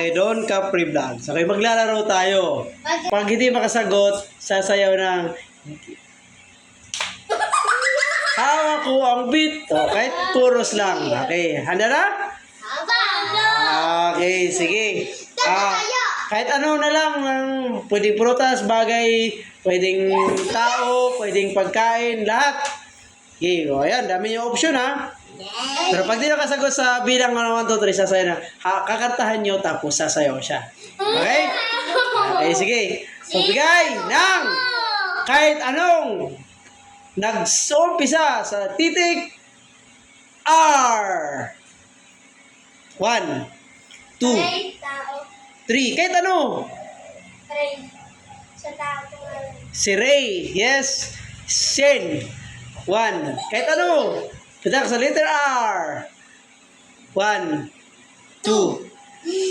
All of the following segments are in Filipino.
kay Don Capri Vlogs. Okay, maglalaro tayo. Pag hindi makasagot, sasayaw ng hawak ko ang beat. Okay, puros lang. Okay, handa na? Okay, sige. Kahit ano na lang, pwedeng prutas, bagay, pwedeng tao, pwedeng pagkain, lahat. Okay, o ayan, dami yung option ha. Pero pag di nakasagot sa bilang 1, 2, 3, sasayaw na. Kakantahan nyo, tapos sasayaw siya. Okay? Okay, sige. Magbigay ng kahit anong nag-umpisa sa titik R. 1, 2, 3. Kahit ano. Si Ray. Yes. Shen. 1. Kahit ano. Pitak sa letter R. 1, 2,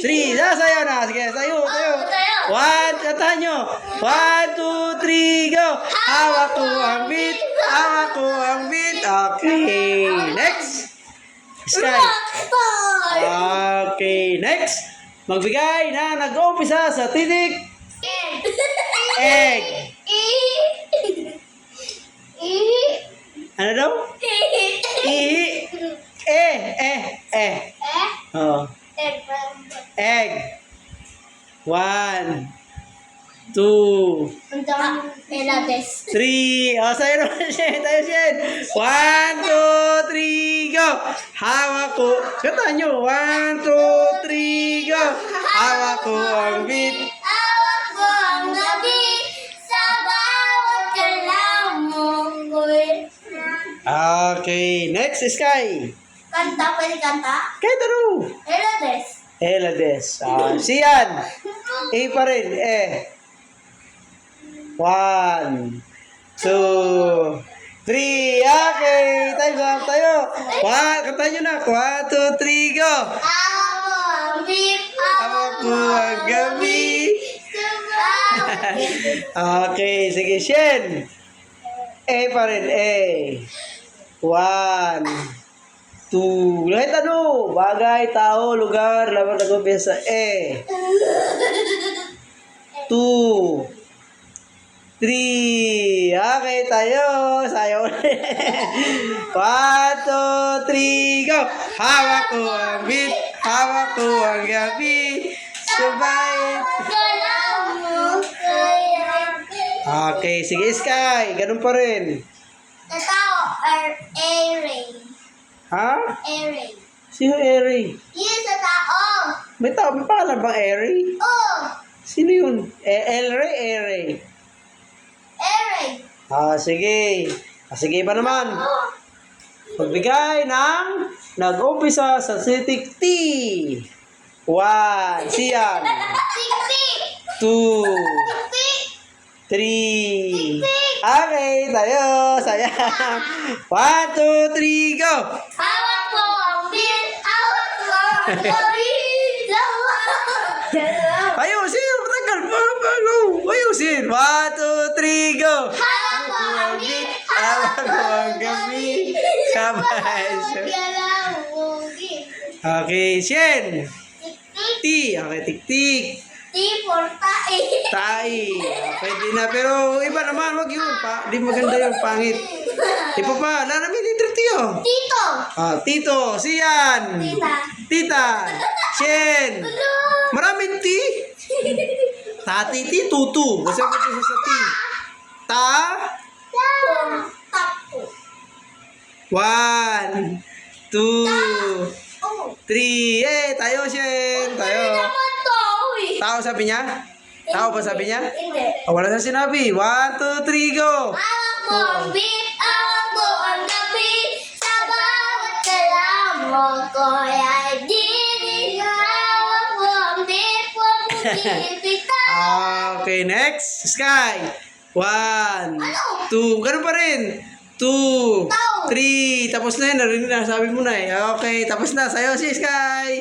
3. Sasayaw na. Sige, sayo. 1, kantahan nyo. 1, 2, 3, go. Hawak ko ang beat. Hawak ko ang beat. Okay. Next. Sky. Okay. Next. Magbigay na nag-umpisa sa titik. Egg. Ano daw? Oh. Egg. 1, 2, 3. Oh, sa'yo naman siya. Tayo siya. 1, 2, 3, go. Hawak ko. Kata nyo. 1, 2, 3, go. Hawak ko ang beat. Okay. Next, Sky. Kanta, pwede kanta? Kahit ano. Elades. Siyan. A pa rin. 1, 2, 3. Okay. Time up tayo. Kanta nyo na. 1, 2, 3, go. Ako ang gabi. Okay. Sige, Shen. A pa rin. 1, 2. Kahit ano. Bagay, tao, lugar. Laban nag-umpisa sa 2, 3. Okay, tayo. Sayo. 1, 2, 3, go. Hawak ko ang beat. Hawak ko ang gabi. Sabay. Okay, sige, Sky. Ganun pa rin. Ha? Sino Eri? Sa tao. May tao, may pangalan bang Eri? Sino yun? Eri. Sige. Sige ba naman? Pagbigay ng nag-umpisa sa titik T. 1. Siyan. 2, 3. Okay, tayo. Sayang. 1, 2, 3, go. Hawak ko ang beat. Hawak ko ang gawin. Ayusin. Matagal pa. Ayusin. 1, 2, 3, go. Hawak ko ang beat. Hawak ko ang gabi. Sabay. Okay, Shen. T. Okay, tik-tik. T for tae. Tai. Pwede na. Pero iba naman. Wag yun. Di maganda yung pangit. Iba pa. Lalamin letter T oh. Tito. Tito. Siyan. Tita. Shen. Maraming T. Tati T. Tutu. Kasi ako sa T. Ta. Tapo. 1, 2, 3. Tayo, Shen. Tayo. Tao sabi niya? Tao ba sabi niya? Hindi. Wala na sinabi. 1, 2, 3, go. Hawak ko ang beat. Hawak ko ang gabi. Sa bawat kalamang ko ay dinig. Hawak ko ang beat. Huwag mo pinipitan. Okay, next. Sky. 1, 2. Ganun pa rin. 2, 3. Tapos na yun. Narinig na. Sabi mo na eh. Okay, tapos na. Sayo si Sky.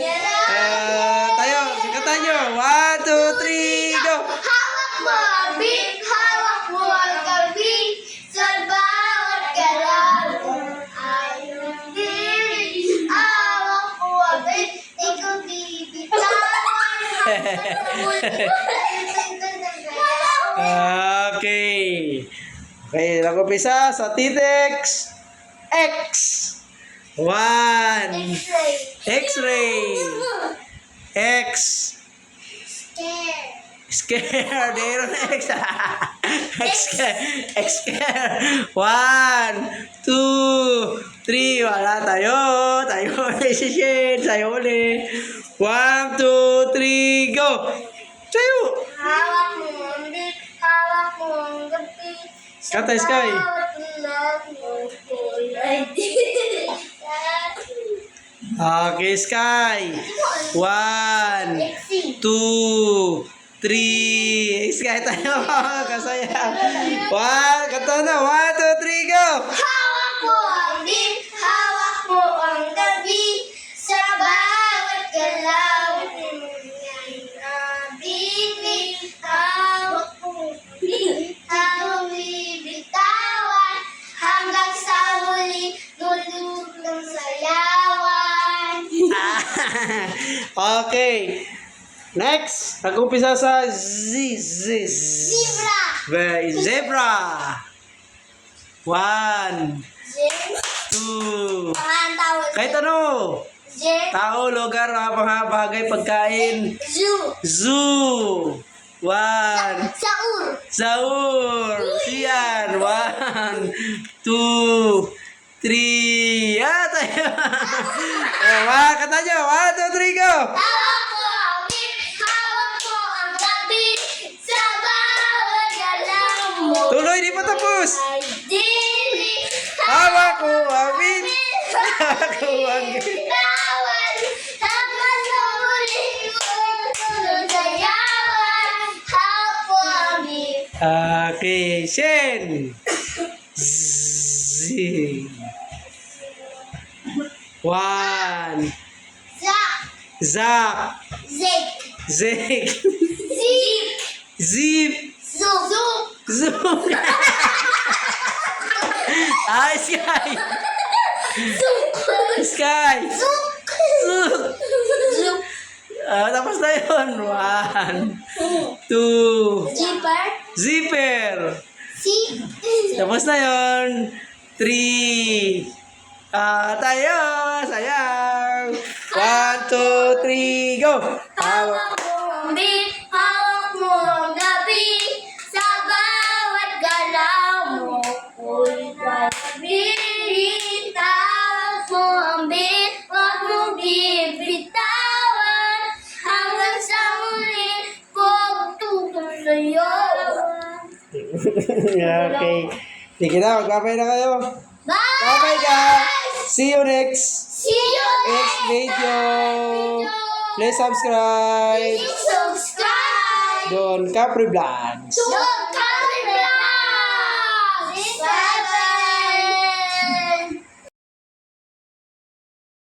Tayo. Kata nyo. 1, 2, 3, go. Hawak mo ang beat. Hawak mo ang gabi. Sa bawat kalamang ay dinig. Hawak ko ang beat. Di ko bibitawan. Okay. Okay, nag-umpisa sa Titex X. 1. X-ray. X. Scare. There on X. X-scare. 1, 2, 3. Wala tayo. Tayo ulit si Shen. Tayo ulit. 1, 2, 3, go. Tayo. Hawak mo ang bit, hawak mo ang gabi. Kata, Sky. Bawat love mo kulay din. Okay, Sky. 1, 2, 3. Sky tayo. Kasaya. 1, kata na. 1, 2, 3, go. Hawak mo ang bit, hawak mo ang gabi. Sa bawat galaw mo niya'y nabibig. Hawak mo, hawak bibitawan. Hanggang sa huli, lulog ng sayawan. Okay. Next, nag-umpisa sa Z. Zebra. Zebra. 1, Jen. 2. Pangalan tawag. Kahit ano. Jen. Tao, lugar, mga bagay, pagkain. Zoo. Zoo. 1. Saur. Saur. Siyan. 1, 2, 3. Tayo. Kata nyo. 1, 2, 3, go. Hawak mo ang bit, hawak mo ang gabi. Sa bawat galaw mo. Tuloy, di pa tapos. Ay dili. Hawak ko ang bit. Hawak ko ang bit. Bitawan. Hanggang sa huli, lulog ng sayawan. Hawak mo ang bit. Okay, Shen. Z. 1. Zak. Zak. Zik. Zek. Zip. Zip. Zoom. Zoom. Zoom. Ay, Sky. Zoom. Sky. Zoom. Zoom. Zoom. Tapos na yun. 1, 2. Zipper. Zipper. Si. Tapos na yun. 3. Tayo. Sayang. 1, 2, 3, go. Hawak mo ang bit, hawak mo ang gabi. Sa bawat galaw mo, ko'y pabirit. Hawak mo ang bit, huwag mo bibitawan. Hanggang sa muli, pagtutuloy. Okay. Sige na, magbabay na kayo. Bye! Bye-bye, guys. See you next See you next video. Please subscribe. Please subscribe. Don Capri Vlogs. Don't come around.